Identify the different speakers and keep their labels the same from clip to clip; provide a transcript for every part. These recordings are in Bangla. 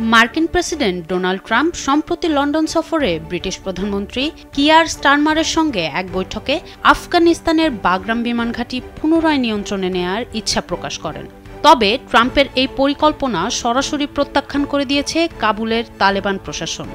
Speaker 1: মার্কিন প্রেসিডেন্ট ডোনাল্ড ট্রাম্প সম্প্রতি লন্ডন সফরে ব্রিটিশ প্রধানমন্ত্রী কিয়ার স্টারমারের সঙ্গে এক বৈঠকে আফগানিস্তানের বাগরাম বিমান ঘাঁটি পুনরায় নিয়ন্ত্রণে নেয়ার ইচ্ছা প্রকাশ করেন। তবে ট্রাম্পের এই পরিকল্পনা সরাসরি প্রত্যাখ্যান করে দিয়েছে কাবুলের তালেবান প্রশাসন।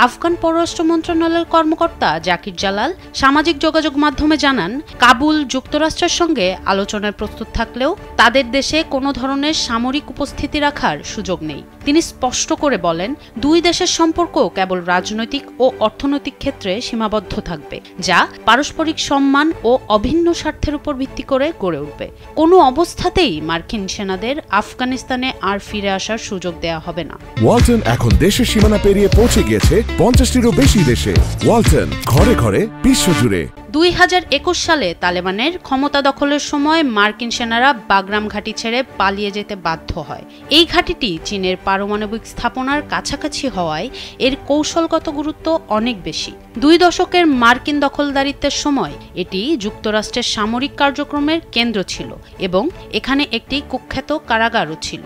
Speaker 1: আফগান পররাষ্ট্র মন্ত্রণালয়ের কর্মকর্তা জাকির জালাল সামাজিক যোগাযোগ মাধ্যমে জানান, কাবুল যুক্তরাষ্ট্রের সঙ্গে আলোচনায় প্রস্তুত থাকলেও তাদের দেশে কোনো ধরনের সামরিক উপস্থিতি রাখার সুযোগ নেই। তিনি স্পষ্ট করে বলেন, দুই দেশের সম্পর্ক কেবল রাজনৈতিক ও অর্থনৈতিক ক্ষেত্রে সীমাবদ্ধ থাকবে, যা পারস্পরিক সম্মান ও অভিন্ন স্বার্থের উপর ভিত্তি করে গড়ে উঠবে। কোনো অবস্থাতেই মার্কিন সেনাদের আফগানিস্তানে আর ফিরে আসার সুযোগ দেওয়া হবে না।
Speaker 2: ওয়ালটন এখন দেশের সীমানা পেরিয়ে পৌঁছে গিয়েছে 50টিরও বেশি দেশে। ওয়ালটন, ঘরে ঘরে বিশ্বজুড়ে।
Speaker 1: 2021 সালে তালেবানের ক্ষমতা দখলের সময় মার্কিন সেনারা বাগরাম ঘাঁটি ছেড়ে পালিয়ে যেতে বাধ্য হয়। এই ঘাঁটিটি চীনের পারমাণবিক স্থাপনার কাছাকাছি হওয়ায় এর কৌশলগত গুরুত্ব অনেক বেশি। 2 দশকের মার্কিন দখলদারিত্বের সময় এটি যুক্তরাষ্ট্রের সামরিক কার্যক্রমের কেন্দ্র ছিল এবং এখানে একটি কুখ্যাত কারাগারও ছিল।